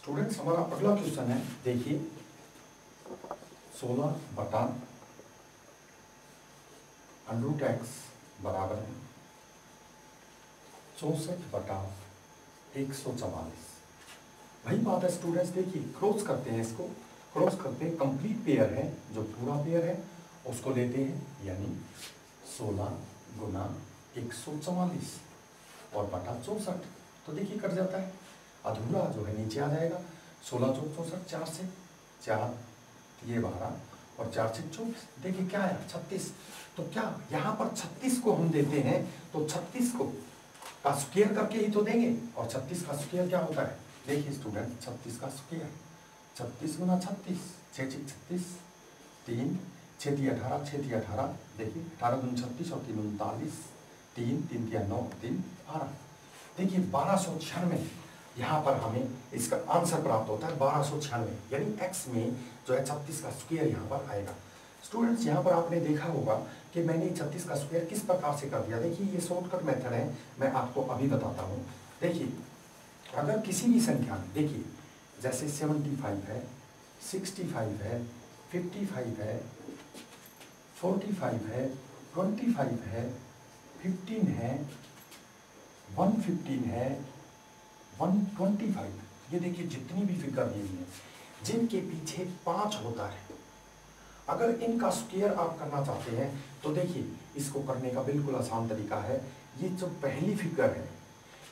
Students हमारा अगला question है, देखिए 16 बटा अंडरूट एक्स बराबर है 64 बटा 144। वही बात है स्टूडेंट्स, देखिए क्रॉस करते हैं, इसको क्रॉस करते हैं, कंप्लीट पेयर है, जो पूरा पेयर है उसको लेते हैं, यानी 16 गुना 144 और बटा 64। तो देखिए कट जाता है, अधूरा जो है नीचे आ जाएगा। 16 चौक 64, 4 से 4 ये 12 और 4 से 24, देखिए क्या है 36। तो क्या यहाँ पर 36 को हम देते हैं, तो 36 को का स्क्वायर करके ही तो देंगे, और 36 का स्क्वायर क्या होता है, देखिए स्टूडेंट 36 का स्क्वायर 36 गुना 36, 6 6 36, 3 6 3 18, 6 3 18, देखिए 18 दूनी 36 और 3 39, 3 3 3 9 3 12, देखिए 1296। यहाँ पर हमें इसका आंसर प्राप्त होता है 1296, यानी x में जो है 36 का स्क्वायर यहाँ पर आएगा। स्टूडेंट्स यहाँ पर आपने देखा होगा कि मैंने 36 का स्क्वायर किस प्रकार से कर दिया। देखिए ये शॉर्टकट मेथड है, मैं आपको अभी बताता हूँ। देखिए अगर किसी भी संख्या में, देखिए जैसे 75 है, 65 है, 55 है, 45 है, 25 है, 15 है, 115 है, 125, ये देखिए जितनी भी फिगर दी हुई है, जिनके पीछे 5 होता है, अगर इनका स्क्वायर आप करना चाहते हैं तो देखिए इसको करने का बिल्कुल आसान तरीका है। ये जो पहली फिगर है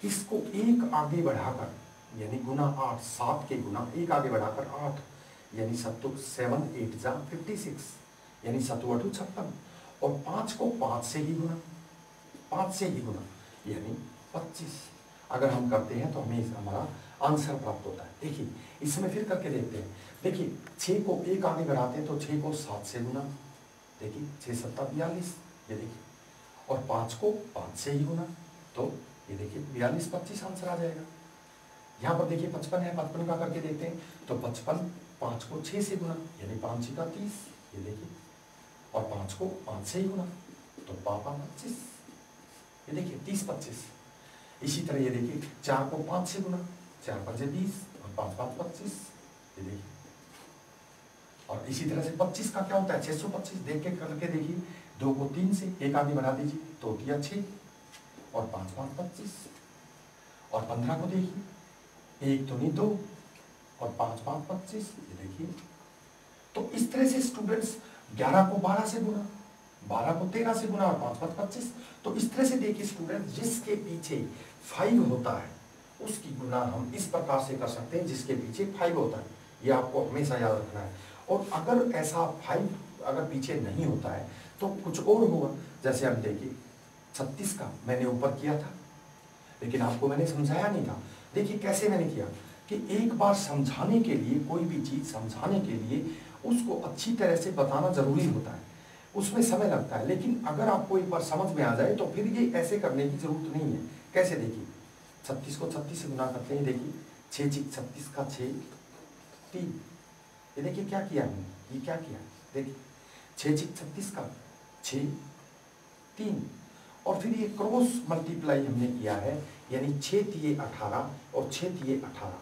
इसको एक आगे बढ़ाकर, यानी गुना 8, 7 के गुना एक आगे बढ़ाकर 8, यानी 7 8 जा 56, यानी 7 8 56, और 5 को 5 से ही गुना, 5 से ही गुना, यानी 25। अगर हम करते हैं तो हमें हमारा आंसर प्राप्त होता है। देखिए इसमें फिर करके देखते हैं। देखिए 6 को एक आगे बढ़ाते हैं तो 6 को 7 से गुना, देखिए 6 7 42, ये देखिए, और 5 को 5 से ही गुना, तो ये देखिए 42 25 आंसर आ जाएगा। यहाँ पर देखिए 55 है, 55 का करके देखते हैं तो 55 5 को 6 से गुना, यानी 5 6 30, ये देखिए, और 5 को 5 से ही गुना, तो 5 25, ये देखिए 30 25। इसी तरह ये देखिए 4 को 5 से गुना, 4 5 20 और 5 5 25, ये देखिए, और इसी तरह से 25 का क्या होता है 625, देख के करके देखिए, 2 को 3 से एक आगे बढ़ा दीजिए तो दिया 6 और 5 5 25, और 15 को देखिए 1 तो नहीं 2 और 5 5 25, ये देखिए। तो इस तरह से स्टूडेंट्स 11 को 12 से गुना, 12 को 13 से गुना और 5 5 25। तो इस तरह से देखिए स्टूडेंट, जिसके पीछे 5 होता है उसकी गुना हम इस प्रकार से कर सकते हैं, जिसके पीछे 5 होता है, ये आपको हमेशा याद रखना है। और अगर ऐसा 5 अगर पीछे नहीं होता है तो कुछ और होगा। जैसे हम देखिए 36 का मैंने ऊपर किया था, लेकिन आपको मैंने समझाया नहीं था। देखिए कैसे मैंने किया कि एक बार समझाने के लिए, कोई भी चीज समझाने के लिए उसको अच्छी तरह से बताना जरूरी होता है, उसमें समय लगता है। लेकिन अगर आपको एक बार समझ में आ जाए तो फिर ये ऐसे करने की जरूरत नहीं है। कैसे, देखिए 36 को 36 से गुना करते हैं, देखिए 6 6 36 का 6 3, ये देखिए क्या किया हमने, ये क्या किया, देखिए 6 6 36 का 6 3, और फिर ये क्रॉस मल्टीप्लाई हमने किया है, यानी 6 3 18 और 6 3 18,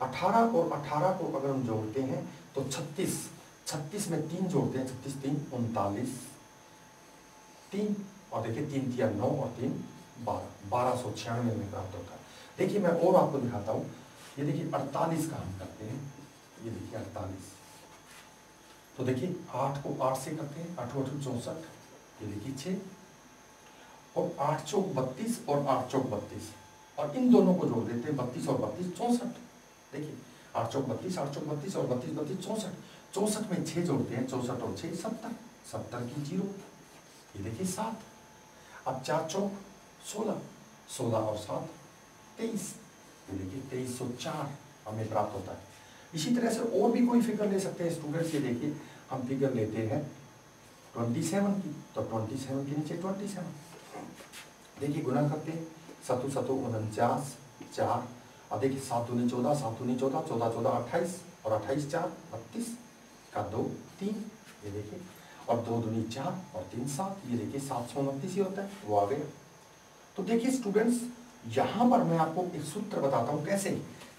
18 और 18 को अगर हम जोड़ते हैं तो 36, 36 में 3 जोड़ते हैं, 36 3 39 3, और देखिए 3 3 9 और 3 12, 1296 में प्राप्त होता है। देखिए मैं और आपको दिखाता हूँ, ये देखिए 48 का हम करते हैं, ये देखिए 48, तो देखिए 8 को 8 से करते हैं, 8 8 64, ये देखिए 6, और 8 चौक 32 और 8 चौक 32, और इन दोनों को जोड़ देते हैं, 32 और 32 64, देखिए 8 चौक 32, 8 चौक 32 और 32 32 64, 64 में 6 जोड़ते हैं, 64 और 6 70, 70 की 0, ये देखिए 7, अब 4 चौक 16, 16 और 7 23, ये देखिए 2304 हमें प्राप्त होता है। इसी तरह से और भी कोई फिगर ले सकते हैं स्टूडेंट्स। ये देखिए हम फिगर लेते हैं 27 की, तो 27 के नीचे 27, देखिए गुना करते हैं, 7 7 49 4, अब देखिए 7 दूनी 14, 7 दूनी 14, 14 14 28, और 28 4 32 का 2 3, ये देखिए, और 2 दूनी 4 और 3 7, ये देखिए 729 ही होता है, वो आ गया। तो देखिए स्टूडेंट्स, यहाँ पर मैं आपको एक सूत्र बताता हूँ कैसे,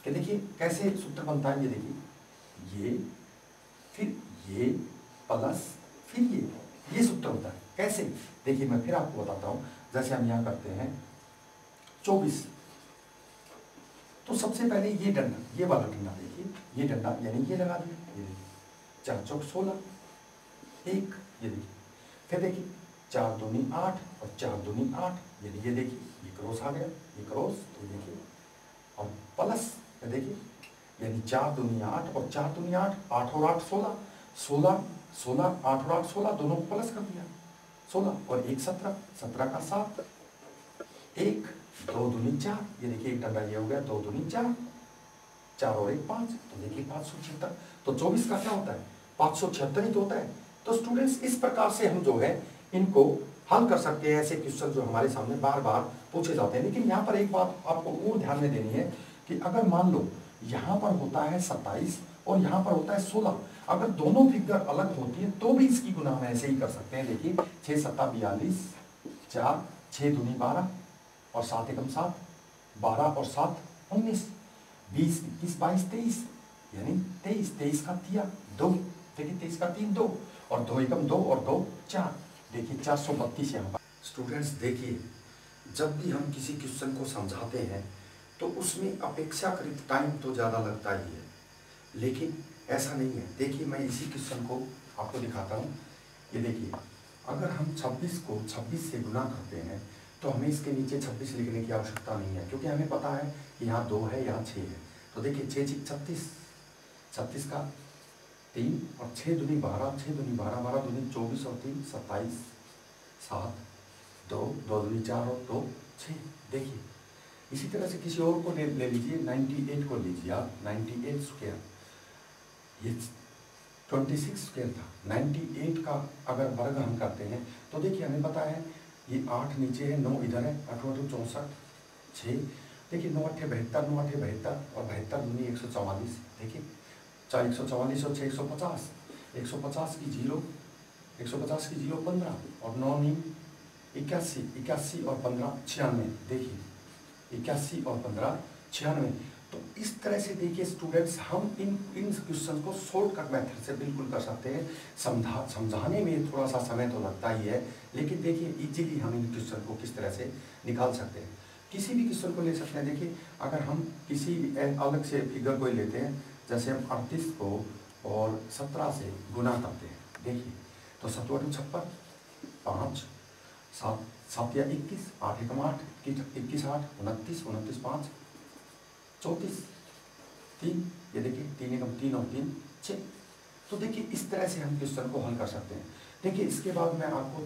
कि देखिए कैसे सूत्र बनता है, ये देखिए ये प्लस फिर ये सूत्र होता है। कैसे, देखिए मैं फिर आपको बताता हूं। जैसे हम यहां करते हैं 24, तो सबसे पहले ये डंडा, ये वाला डंडा देखिए, ये डंडा यानी ये लगा दिया, ये देखिए 4 चौक 16, एक, ये देखिए फिर देखिए 4 दूनी 8 और 4 दूनी 8, ये देखिए ये क्रॉस आ गया, ये क्रॉस, ये देखिए और प्लस, ये देखिए यानी 4 दूनी 8 और 4 दूनी 8, 8 और 8 16, 16 16, 8 और 8 16, दोनों को प्लस कर दिया, 16 और 1 17, 17 का 7, 1 2 दूनी 4, ये देखिए एक डंडा ये हो गया, 2 दूनी 4, 4 और 1 5, तो देखिए 576। तो 24 का क्या होता है, 576 ही तो होता है। तो स्टूडेंट्स इस प्रकार से हम जो है इनको हल कर सकते हैं, ऐसे क्वेश्चन जो हमारे सामने बार बार पूछे जाते हैं। लेकिन यहाँ पर एक बात आपको और ध्यान में देनी है कि अगर मान लो यहाँ पर होता है 27 और यहाँ पर होता है 16, अगर दोनों फिगर अलग होती है तो भी इसकी गुना हम ऐसे ही कर सकते हैं। देखिए 6 7 42, 4 6 दूनी 12 और 7 एकम 7, 12 और 7 19, 20 21 22 23, यानी 23, 23 का तिया 2, देखिए 23 का 3 2 और 2 एकम 2 और 2 4, देखिए 432 यहाँ पर। स्टूडेंट्स देखिए जब भी हम किसी क्वेश्चन को समझाते हैं तो उसमें अपेक्षाकृत टाइम तो ज़्यादा लगता ही है, लेकिन ऐसा नहीं है। देखिए मैं इसी क्वेश्चन को आपको दिखाता हूँ। ये देखिए अगर हम 26 को 26 से गुना करते हैं तो हमें इसके नीचे 26 लिखने की आवश्यकता नहीं है, क्योंकि हमें पता है कि यहाँ 2 है, यहाँ 6 है। तो देखिए 6 6 36, 36 का 3 और 6 दूनी 12, 6 दूनी 12, 12 दूनी 24 और 3 27, 7 2 2 दूनी 4 और 2 6। देखिए इसी तरह से किसी और को ले लीजिए, 98 को लीजिए आप, 98 स्क्वायर, ये 26 स्क्वायर था। 98 का अगर वर्ग हम करते हैं तो देखिए हमें पता है ये 8 नीचे है, 9 इधर है, 8 8 64, 6, देखिए 9 8 72, 9 8 72 और 72 दूनी 144, देखिए 4 144 और 6 150, 150 की 0, 150 की 0 15 और 9 9 81, 81 और 15 96, देखिए 81 और 15 96। तो इस तरह से देखिए स्टूडेंट्स हम इन क्वेश्चन को शॉर्टकट मेथड से बिल्कुल कर सकते हैं। समझाने में थोड़ा सा समय तो लगता ही है, लेकिन देखिए इजीली हम इन क्वेश्चन को किस तरह से निकाल सकते हैं। किसी भी क्वेश्चन को ले सकते हैं। देखिए अगर हम किसी अलग से फिगर को लेते हैं, जैसे हम 38 को और 17 से गुना करते हैं, देखिए तो 7 8 56, 5 7 7 या 21, 8 एकम 8, 21 8, 29 29 5 34 3, ये देखिए 3 एकम 3 और 3 6। तो देखिए इस तरह से हम क्वेश्चन को हल कर सकते हैं। देखिए इसके बाद मैं आपको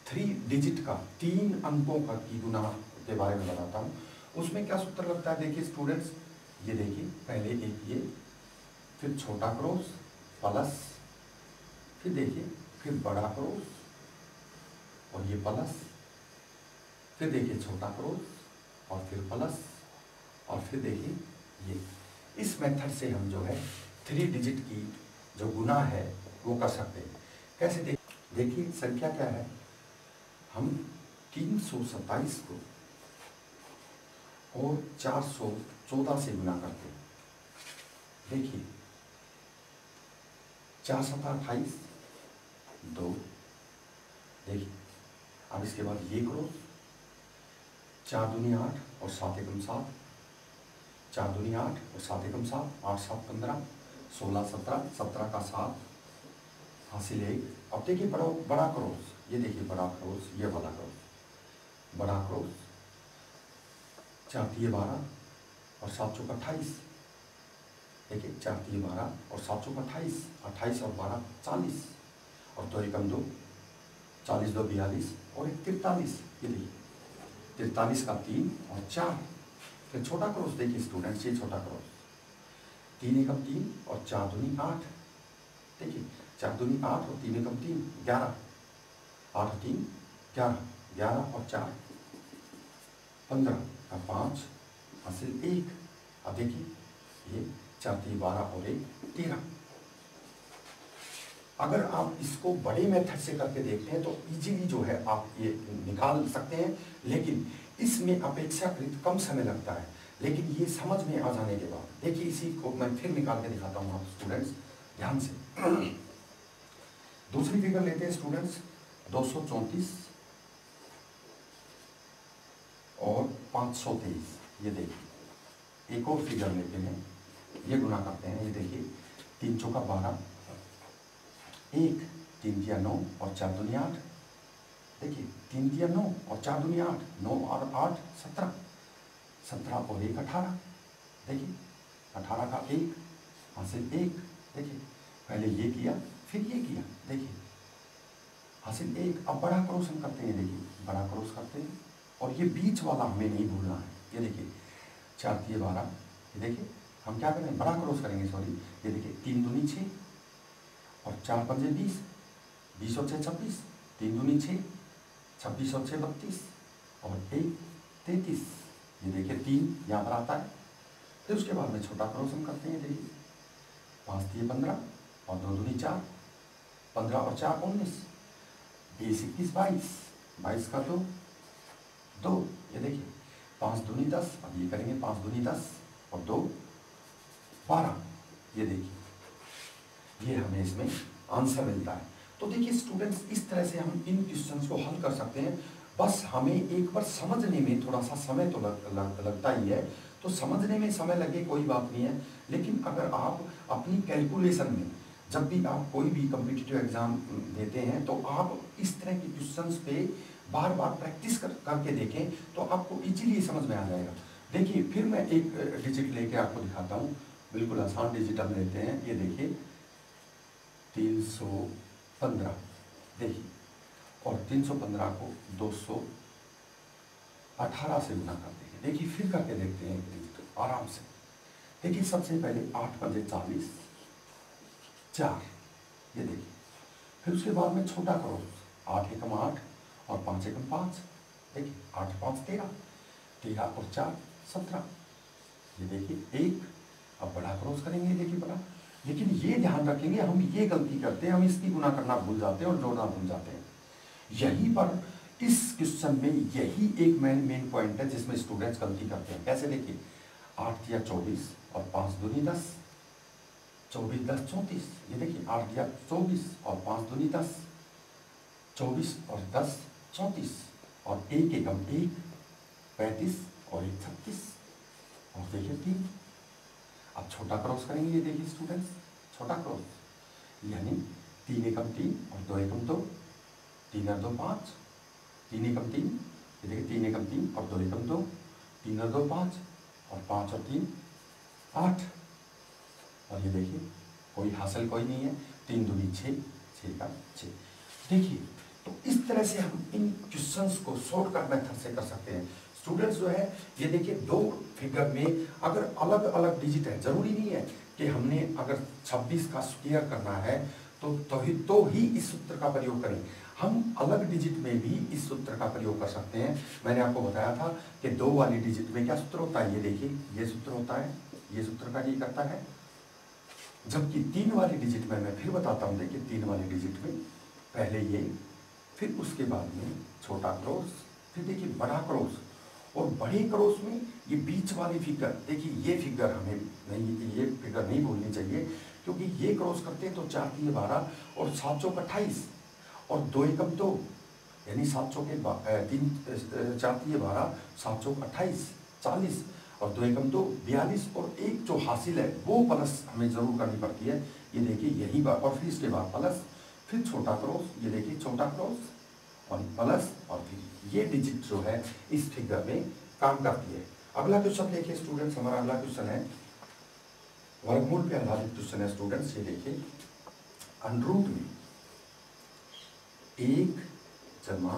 3 डिजिट का 3 अंकों का की गुना के बारे में बताता हूँ। उसमें क्या सूत्र लगता है, देखिए स्टूडेंट्स, ये देखिए पहले एक ये, फिर छोटा क्रॉस प्लस, फिर देखिए फिर बड़ा क्रॉस और ये प्लस, फिर देखिए छोटा क्रॉस और फिर प्लस और फिर देखिए ये। इस मेथड से हम जो है 3 डिजिट की जो गुना है वो कर सकते हैं। कैसे देखिए संख्या क्या है, हम 327 को और 414 से गुना करते हैं। देखिए 4 7 28 2, देखिए अब इसके बाद ये क्रॉस, 4 दूनी 8 और 7 एकम 7, 4 दूनी 8 और 7 एकम 7, 8 7 15, 16 17, 17 का 7 हासिल 1। अब देखिए बड़ा क्रॉस, ये देखिए बड़ा क्रॉस, ये वाला क्रॉस, बड़ा क्रॉस, 4 3 12 और 7 चौक 28, देखिए 4 3 12 और 7 चौक 28, 28 और 12 40 और 2 एकम 2, 40 2 42 और 1 43, ये देखिए 43 का 3 और 4। फिर छोटा क्रॉस देखिए स्टूडेंट्स, ये छोटा क्रॉस, 3 एकम 3 और 4 दूनी 8, देखिए 4 दूनी 8 और 3 एकम 3 11, 8 3 11, 11 और 4 15 का 5 हासिल 1। अब देखिए ये 4 3 12 और 1 13। अगर आप इसको बड़े मेथड से करके देखते हैं तो इजीली जो है आप ये निकाल सकते हैं, लेकिन इसमें अपेक्षाकृत कम समय लगता है। लेकिन ये समझ में आ जाने के बाद देखिए, इसी को मैं फिर निकाल के दिखाता हूँ आप स्टूडेंट्स ध्यान से। दूसरी फिगर लेते हैं स्टूडेंट्स 234 और 523। ये देखिए एक और फिगर लेते हैं, ये गुना करते हैं। ये देखिए 3 चौका 12, 1 3 तिया 9 और 4 दूनी 8। देखिए 3 तिया 9 और 4 दूनी 8, 9 और 8 17, 17 और 1 18। देखिए 18 का 1 हासिल 1। देखिए पहले ये किया फिर ये किया, देखिए हासिल 1। अब बड़ा क्रॉस हम करते हैं, देखिए बड़ा क्रॉस करते हैं और ये बीच वाला हमें नहीं भूलना है। ये देखिए 4 तिया 12, ये देखिए हम क्या करें, बड़ा क्रॉस करेंगे, सॉरी। ये देखिए 3 दूनी 6 और 4 पंजे 20, 20 और 6 26, 3 दूनी 6, 26 और 6 32 और 1 33। ये देखिए 3 यहाँ पर आता है। फिर उसके बाद में छोटा क्रॉस हम करते हैं, देखिए 5 तिया 15 और 2 दूनी 4, 15 और 4 19, 20 21 22, 22 का 2 2। ये देखिए 5 दूनी 10, अब ये करेंगे 5 दूनी 10 और 2 12। ये देखिए ये हमें इसमें आंसर मिलता है। तो देखिए स्टूडेंट्स, इस तरह से हम इन क्वेश्चंस को हल कर सकते हैं। बस हमें एक बार समझने में थोड़ा सा समय तो लगता ही है, तो समझने में समय लगे कोई बात नहीं है। लेकिन अगर आप अपनी कैलकुलेशन में जब भी आप कोई भी कॉम्पिटिटिव एग्जाम देते हैं तो आप इस तरह के क्वेश्चंस पे बार बार प्रैक्टिस करके देखें, तो आपको इजीली समझ में आ जाएगा। देखिए फिर मैं एक डिजिट लेके आपको दिखाता हूँ, बिल्कुल आसान डिजिट हम लेते हैं। ये देखिए 315, देखिए और 315 को 218 से गुना करते हैं। देखिए फिर करके देखते हैं एक डिजिट आराम से। देखिए सबसे पहले 8 पंजे 40 4, ये देखिए। फिर उसके बाद में छोटा क्रॉस 8 एकम 8 और 5 एकम 5। देखिए 8 5 13, 13 और 4 17। ये देखिए 1। अब बड़ा क्रॉस करेंगे, देखिए बड़ा। लेकिन ये ध्यान रखेंगे, हम ये गलती करते हैं, हम इसकी गुना करना भूल जाते हैं और जोड़ना भूल जाते हैं। यहीं पर इस क्वेश्चन में यही एक मेन पॉइंट है जिसमें स्टूडेंट्स गलती करते हैं। कैसे? देखिए 8 तिया 24 और 5 दूनी 10, 24 10 34। ये देखिए 8 तिया 24 और 5 दूनी 10, 24 और 10 34 और 1 एकम 1 35 और 1 36 और देखिए 3। अब छोटा क्रॉस करेंगे, ये देखिए स्टूडेंट्स छोटा क्रॉस, यानी 3 एकम 3 और 2 एकम 2, 3 और 2 5, 3 एकम 3, ये देखिए 3 एकम 3 और 2 एकम 2, 3 और 2 5 और 5 और 3 8। और ये देखिए कोई हासिल कोई नहीं है, 3 दूनी 6, 6 का 6। देखिए तो इस तरह से हम इन क्वेश्चंस को शॉर्टकट मेथड से कर सकते हैं। स्टूडेंट्स जो है ये देखिए 2 फिगर में अगर अलग अलग डिजिट है, जरूरी नहीं है कि हमने अगर 26 का स्क्वायर करना है तो ही इस सूत्र का प्रयोग करें। हम अलग डिजिट में भी इस सूत्र का प्रयोग कर सकते हैं। मैंने आपको बताया था कि 2 वाली डिजिट में क्या सूत्र होता है, ये देखिए ये सूत्र होता है, ये सूत्र का ये करता है। जबकि 3 वाली डिजिट में मैं फिर बताता हूँ, देखिए 3 वाली डिजिट में पहले ये, फिर उसके बाद में छोटा क्रॉस, फिर देखिए बड़ा क्रॉस, और बड़े क्रॉस में ये बीच वाली फिगर। देखिए ये फिगर हमें नहीं, ये फिगर नहीं भूलनी चाहिए, क्योंकि ये क्रॉस करते हैं तो 4 तिया 12 और 7 चौक 28 और 2 एकम 2, यानी 7 चौके 3 4 तिया 12, 7 चौक 28 40 और 2 एकम 2 42 और 1 जो हासिल है वो प्लस हमें जरूर करनी पड़ती है। ये देखिए यही बात, और फिर इसके बाद प्लस, फिर छोटा क्रॉस, ये देखिए छोटा क्रॉस और प्लस, और फिर ये डिजिट जो है इस फिगर में काम करती है। अगला क्वेश्चन देखिए स्टूडेंट्स, हमारा अगला क्वेश्चन है वर्गमूल पे आधारित क्वेश्चन है स्टूडेंट्स। ये देखिए अंडरूट में 1 जमा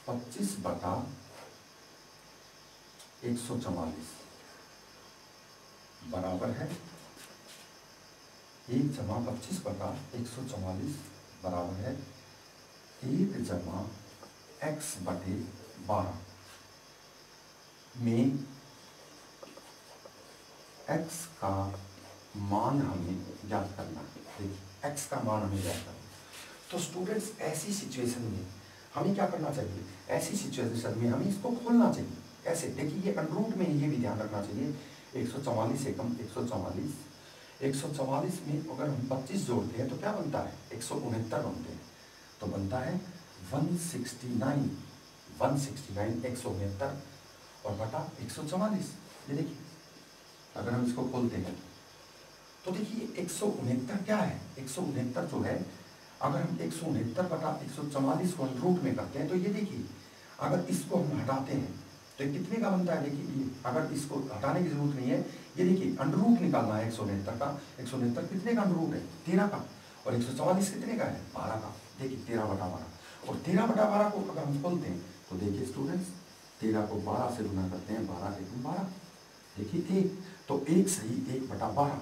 25/144 बराबर है 1 जमा 25/144 बराबर है 1 जमा x/12 में x का मान हमें ज्ञात करना है। देखिए x का मान हमें ज्ञात करना है। तो स्टूडेंट्स ऐसी सिचुएशन में हमें क्या करना चाहिए? ऐसी सिचुएशन में हमें इसको खोलना चाहिए। ऐसे देखिए ये अंडरूट में ये भी ध्यान रखना चाहिए। 144 एकम 144 में अगर हम 25 जोड़ते हैं तो क्या बनता है 169 बनते हैं। तो बनता है 169 169 और बटा 144। ये देखिए अगर हम इसको खोलते हैं तो देखिए 169 क्या है, 169 जो है अगर हम 169 बटा 144 को अंडरूट में करते हैं तो ये देखिए अगर इसको हम हटाते हैं तो कितने का बनता है। देखिए ये अगर इसको हटाने की जरूरत नहीं है, ये देखिए अंडरूट निकालना है 169 का। 169 कितने का अंडरूट है 13 का, और 144 कितने का है 12 का। देखिए 13 बटा 12, और 13 बटा 12 को अगर हम खोलते हैं तो देखिए स्टूडेंट्स 13 को 12 से गुना करते हैं, 12 एकम 12, देखिए 1, तो 1 सही 1 बटा 12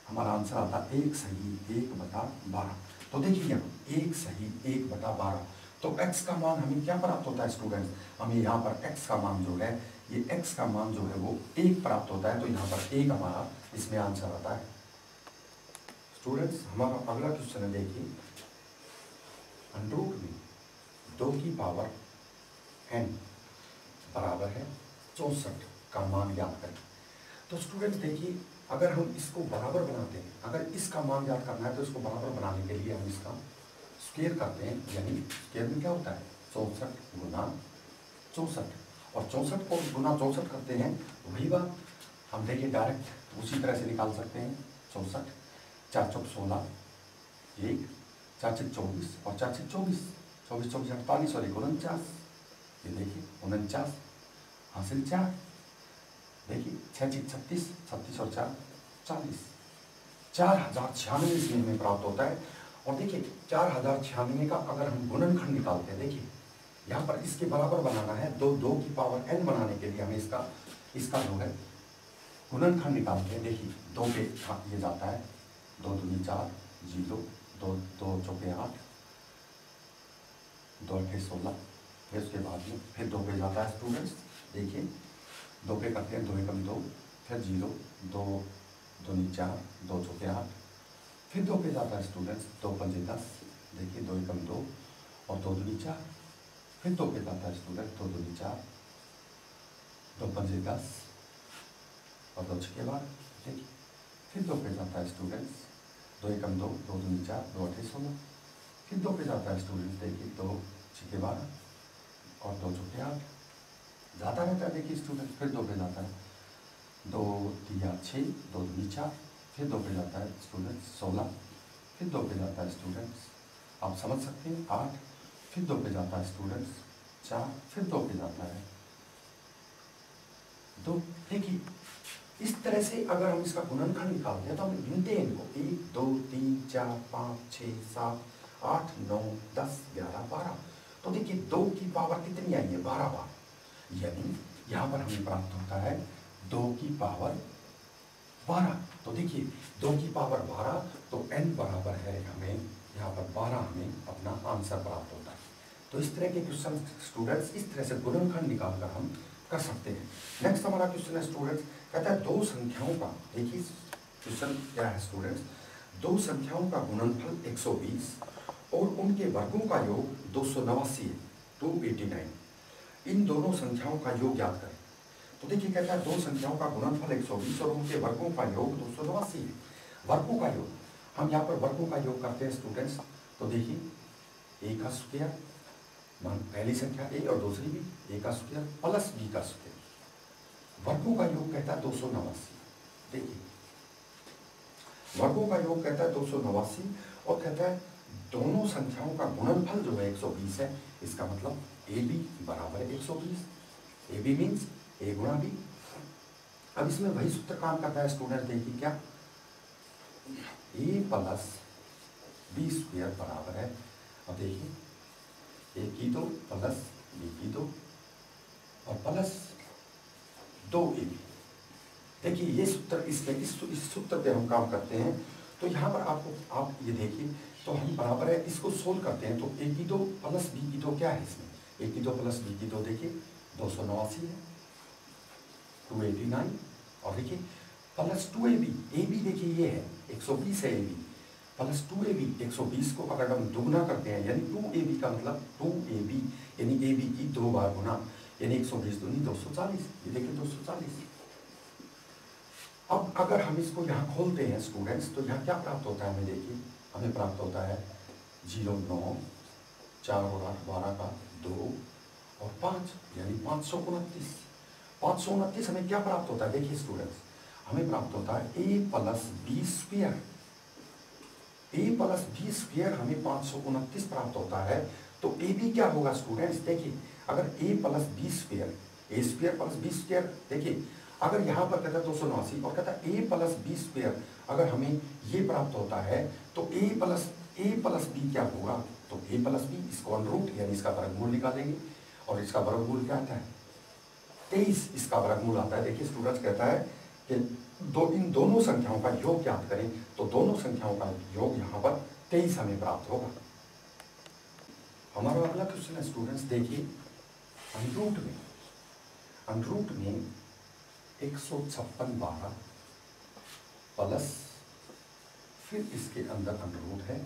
हमारा आंसर आता है 1 सही 1 बटा 12। तो देखिए यहाँ 1 सही 1 बटा 12, तो x का मान हमें क्या प्राप्त होता है स्टूडेंट्स, हमें यहाँ पर x का मान जो है ये x का मान जो है वो 1 प्राप्त होता है। तो यहाँ पर 1 हमारा इसमें आंसर आता है। स्टूडेंट्स हमारा अगला क्वेश्चन है, देखिए अंडरूट में 2 की पावर n बराबर है 64 का मान ज्ञात करें। तो स्टूडेंट्स देखिए अगर हम इसको बराबर बनाते हैं, अगर इसका मान ज्ञात करना है तो इसको बराबर बनाने के लिए हम इसका स्क्वायर करते हैं, यानी स्क्वायर में क्या होता है 64 गुना 64, और 64 को गुना 64 करते हैं, वही बात हम देखिए डायरेक्ट उसी तरह से निकाल सकते हैं। 64 4 चौक 16, 1 4 चौक 24 और 4 चौक 24, 24 24 48 और 1 49, ये देखिए 49 हासिल 4, देखिए 6 चीज 36, 36 और 4 40, 4096 इसमें हमें प्राप्त होता है। और देखिए 4096 का अगर हम गुणनखंड निकालते हैं, देखिए यहाँ पर इसके बराबर बनाना है, 2 की पावर n बनाने के लिए हमें इसका जो है गुणनखंड निकालते हैं। देखिए 2 पे ये जाता है, 2 दूनी 4, 0, 2 चौके 8, 2 अट्ठे 16, फिर उसके बाद में फिर 2 पे जाता है स्टूडेंट्स, देखिए 2 पे करते हैं, 2 एकम 2, फिर 0, 2 दूनी 4, 2 चौके 8, फिर 2 पे जाता है स्टूडेंट्स, 2 पंजे 10, देखिए 2 एकम 2 और 2 दूनी 4, फिर 2 पे जाता है स्टूडेंट, 2 दूनी 4, 2 पंजे 10 और 2 छक्के 12, देखिए फिर 2 पे जाता है स्टूडेंट्स, 2 एकम 2, 2 दूनी 4, 2 अट्ठे 16, फिर 2 पे जाता है स्टूडेंट्स, देखिए 2 छक्के 12 और 2 चौके 8, जाता रहता है। देखिए स्टूडेंट फिर 2 पे जाता है, 2 3 6, 2 दूनी 4, फिर 2 पे जाता है स्टूडेंट्स 16, फिर 2 पे जाता है स्टूडेंट्स, आप समझ सकते हैं 8, फिर 2 पे जाता है स्टूडेंट्स 4, फिर 2 पे जाता है 2। देखिए इस तरह से अगर हम इसका गुणनखंड निकालते हैं तो हम गिनते हैं इनको 1 2 3 4 5 6 7 8 9 10 11 12। तो देखिए 2 की पावर कितनी आई है 12 बार, यानी यहाँ पर हमें प्राप्त होता है 2 की पावर 12। तो देखिए 2 की पावर 12, तो n बराबर है हमें यहाँ पर 12, हमें अपना आंसर प्राप्त होता है। तो इस तरह के क्वेश्चन स्टूडेंट्स इस तरह से गुणनखंड निकालकर हम कर सकते हैं। नेक्स्ट हमारा क्वेश्चन है स्टूडेंट्स, कहता है 2 संख्याओं का, देखिए क्वेश्चन क्या है स्टूडेंट्स, 2 संख्याओं का गुणनफल 120 और उनके वर्गों का योग 289 है, 289, इन दोनों संख्याओं का योग ज्ञात करें। तो देखिए कहता है 2 संख्याओं का गुणनफल 120 और उनके वर्गों का योग 289 है। वर्गों का योग, हम यहाँ पर वर्गों का योग करते हैं स्टूडेंट्स, तो देखिए a का स्क्वायर, मान पहली संख्या a और दूसरी भी a का स्क्वायर प्लस b का स्क्वायर, वर्गों का योग कहता है 289। देखिए वर्गों का योग कहता है 289 और कहता है दोनों संख्याओं का गुणनफल जो है 120 है, इसका मतलब ab बराबर है 120, ab मीन्स a गुणा b। अब इसमें वही सूत्र काम करता है स्टूडेंट, देखिए क्या a प्लस b स्क्वायर बराबर है, अब देखिए a की 2 प्लस b की 2 और प्लस 2ab। देखिए ये सूत्र इसमें इस सूत्र पे हम काम करते हैं। तो यहाँ पर आप ये देखिए, तो हम बराबर है इसको सोल्व करते हैं, तो a की 2 प्लस b की 2 क्या है इसमें, a की 2 प्लस b की 2 देखिए 289 है, 289, और देखिए प्लस 2ab, ab देखिए ये है 120 है ab, प्लस 2ab 120 को अगर हम दुगना करते हैं यानी 2ab का मतलब 2ab यानी ab की 2 बार गुना, यानी 120 दूनी 240, ये देखिए 240। अब अगर हम इसको यहाँ खोलते हैं स्टूडेंट्स, तो यहाँ क्या प्राप्त होता है हमें, देखिए हमें प्राप्त होता है 0, 9, 4 और 8, 12 का 2 और 5, यानी 529। 529 हमें क्या प्राप्त होता है, देखिए स्टूडेंट्स, हमें प्राप्त होता है a + b square. a + b square हमें 529 प्राप्त होता है। तो ए बी क्या होगा स्टूडेंट्स, देखिए अगर a + b square, a square + b square, देखिए अगर यहाँ पर कहता है 289 और कहता है a + b स्क्वायर, अगर हमें ये प्राप्त होता है तो a + b क्या होगा, तो a + b, इसको अंडरूट यानी इसका वर्गमूल निकालेंगे और इसका वर्गमूल क्या आता है 23, इसका वर्गमूल आता है। देखिए स्टूडेंट्स कहता है कि इन दोनों संख्याओं का योग ज्ञात करें, तो दोनों संख्याओं का योग यहाँ पर 23 हमें प्राप्त होगा। हमारा अगला क्वेश्चन है स्टूडेंट्स, देखिए अंडरूट में 156/12 प्लस फिर इसके अंदर अंडरूट है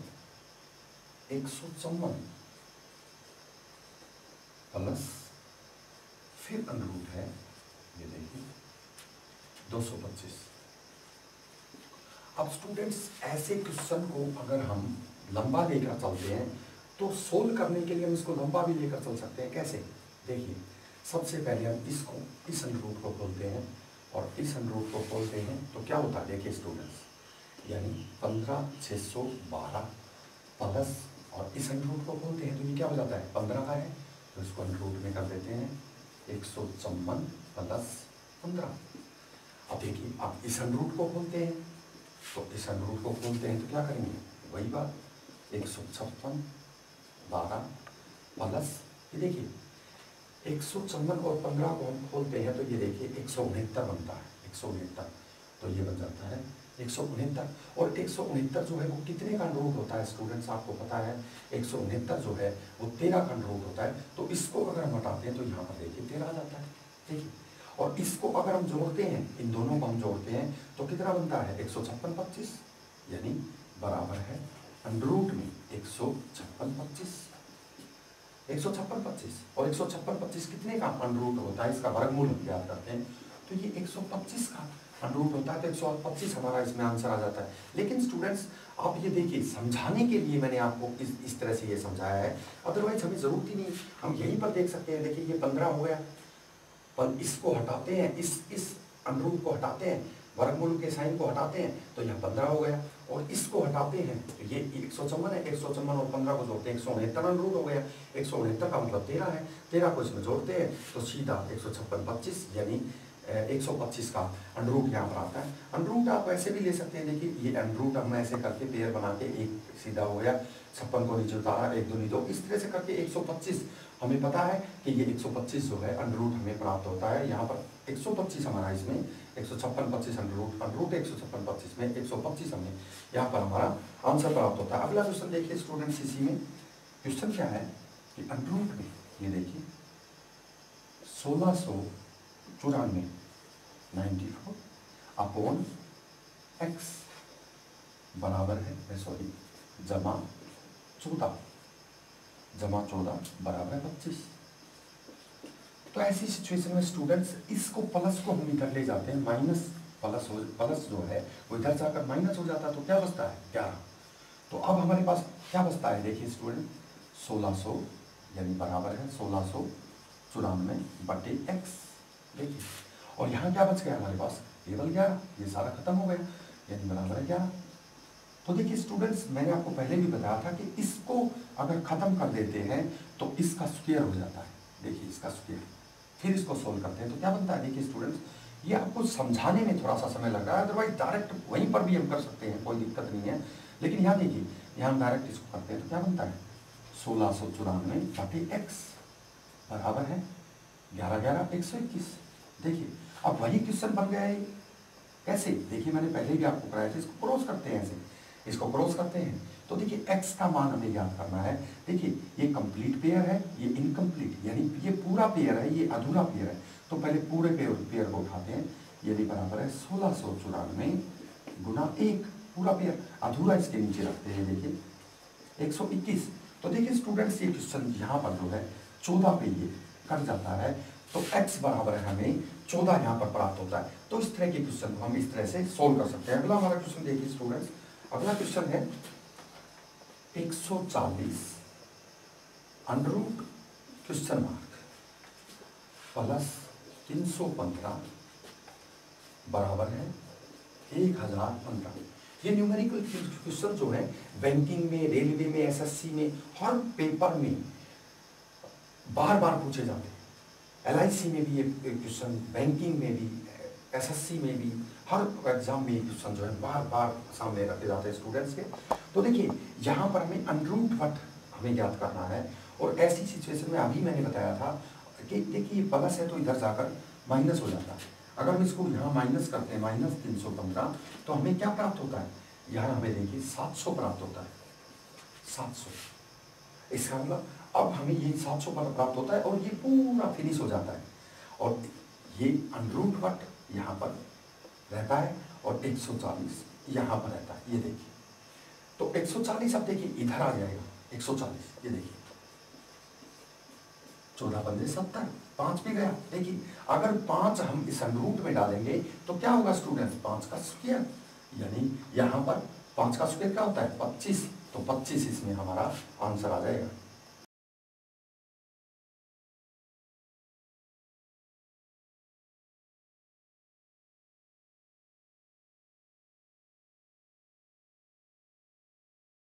154 प्लस फिर अंडरूट है, ये देखिए 225। अब स्टूडेंट्स ऐसे क्वेश्चन को अगर हम लंबा लेकर चलते हैं तो सोल्व करने के लिए हम इसको लंबा भी लेकर चल सकते हैं। कैसे, देखिए सबसे पहले हम इसको इस अंडरूट को खोलते हैं और इस अंडरूट को खोलते हैं तो क्या होता है, देखिए स्टूडेंट्स, यानी 15/612 प्लस, और इस अंडरूट को खोलते हैं तो ये क्या हो जाता है 15 का है, तो इसको अंडरूट में कर देते हैं 154 + 15। अब देखिए आप इस अंडरूट को खोलते हैं, तो इस अंडरूट को खोलते हैं तो क्या करेंगे, वही बात 156/12 प्लस, ये देखिए 154 और 15 को हम खोलते हैं तो ये देखिए 169 बनता है, 169, तो ये बन जाता है 169। और 169 जो है वो कितने का अंडरूट होता है स्टूडेंट्स, आपको पता है 169 जो है वो 13 का अंडरूट होता है। तो इसको अगर हम हटाते हैं तो यहाँ पर देखिए 13 आ जाता है, देखिए। और इसको अगर हम जोड़ते हैं, इन दोनों को हम जोड़ते हैं तो कितना बनता है 156/25, यानी बराबर है अंडरूट में 156/25। 156/25 और 156/25 कितने का अंडरूट होता है, इसका वर्गमूल हम याद करते हैं तो ये 125 का अंडरूट होता है, तो 125 हमारा इसमें आंसर आ जाता है। लेकिन स्टूडेंट्स आप ये देखिए, समझाने के लिए मैंने आपको इस तरह से ये समझाया है, अदरवाइज हमें जरूरत ही नहीं, हम यहीं पर देख सकते हैं। देखिए ये 15 हो गया, पर इसको हटाते हैं, इस अंडरूट को हटाते हैं, वर्गमूल के साइन को हटाते हैं तो यहाँ 15 हो गया, और इसको हटाते हैं तो ये 154 है, 154 और 15 को जोड़ते हैं 169 अंडरूट हो गया, 169 का मतलब 13 है, 13 को इसमें जोड़ते हैं तो सीधा 156/25 यानी 125 का अंडरूट यहाँ पर आता है। अंडरूट आप ऐसे भी ले सकते हैं, देखिए ये अंडरूट हम ऐसे करके पेयर बना के एक सीधा हो गया, 56 को नीचे उतारा, 1 2 2, इस तरह से करके 125, हमें पता है कि ये 125 जो है अंडरूट हमें प्राप्त होता है। यहाँ पर 125 हमारा इसमें 156/25 अंडरूट 156/25 में 125 हमें यहाँ पर हमारा आंसर प्राप्त होता है। अगला क्वेश्चन देखिए स्टूडेंट्स, इसी में क्वेश्चन क्या है कि अंडरूट में ये देखिए 1694 94 अपॉन x बराबर है सॉरी जमा 14 बराबर है 25। तो ऐसी सिचुएशन में स्टूडेंट्स इसको प्लस को हम इधर ले जाते हैं, माइनस प्लस जो है वो इधर जाकर माइनस हो जाता है, तो क्या बचता है 11। तो अब हमारे पास क्या बचता है, देखिए स्टूडेंट 1600 यानी बराबर है 1694/x, देखिए। और यहाँ क्या बच गया हमारे पास केवल 11, ये सारा खत्म हो गया, यानी बराबर है 11। तो देखिए स्टूडेंट्स मैंने आपको पहले भी बताया था कि इसको अगर खत्म कर देते हैं तो इसका स्क्वायर हो जाता है, देखिए इसका स्क्वायर, फिर इसको सोल्व करते हैं तो क्या बनता है, देखिए स्टूडेंट्स ये आपको समझाने में थोड़ा सा समय लग रहा है, अदरवाइज डायरेक्ट वहीं पर भी हम कर सकते हैं, कोई दिक्कत नहीं है। लेकिन यहाँ देखिए, यहाँ हम डायरेक्ट इसको करते हैं तो क्या बनता है 1694/x बराबर है 11 121। देखिए अब वही क्वेश्चन बन गया है, कैसे, देखिए मैंने पहले भी आपको कराया था, इसको क्रॉस करते हैं, ऐसे इसको क्रॉस करते हैं तो देखिए x का मान हमें याद करना है। देखिए ये कंप्लीट पेयर है, ये इनकम्प्लीट, यानी ये पूरा पेयर है, ये अधूरा पेयर है, तो पहले पूरे पेयर को उठाते हैं, ये भी बराबर है 1694 गुना 1, पूरा पेयर, अधूरा इसके नीचे रखते हैं, देखिए 121। तो देखिए स्टूडेंट्स ये क्वेश्चन यहाँ पर जो है 14 पे ये कट जाता है, तो x बराबर है हमें 14 यहाँ पर प्राप्त होता है। तो इस तरह के क्वेश्चन को हम इस तरह से सोल्व कर सकते हैं। अगला हमारा क्वेश्चन देखिए स्टूडेंट्स, अगला क्वेश्चन है 140 under root question mark plus 315 बराबर है 1015। ये न्यूमेरिकल क्वेश्चन जो है बैंकिंग में, रेलवे में, एसएससी में, हर पेपर में बार बार पूछे जाते हैं। एलआईसी में भी ये क्वेश्चन, बैंकिंग में भी, एसएससी में भी, हर एग्जाम में ये क्वेश्चन जो है बार बार सामने रखे जाते हैं स्टूडेंट्स के। तो देखिए यहाँ पर हमें अंडर वट हमें ज्ञात करना है, और ऐसी सिचुएशन में अभी मैंने बताया था कि देखिए प्लस है तो इधर जाकर माइनस हो जाता है। अगर हम इसको यहाँ माइनस करते हैं -315, तो हमें क्या प्राप्त होता है, यहाँ हमें देखिए 700 प्राप्त होता है, 700। इसका मतलब अब हमें ये 700 पर प्राप्त होता है और ये पूरा फिनिश हो जाता है, और ये अंडर वट यहाँ पर रहता है और 140 यहाँ पर रहता है। ये देखिए तो 140 अब देखिए इधर आ जाएगा 140, ये देखिए 14 पंजे 70, 5 भी गया। देखिए अगर 5 हम इस अंडर में डालेंगे तो क्या होगा स्टूडेंट्स, 5 का स्क्वायर, यानी यहाँ पर 5 का स्क्वायर क्या होता है 25, तो 25 इसमें हमारा आंसर आ जाएगा।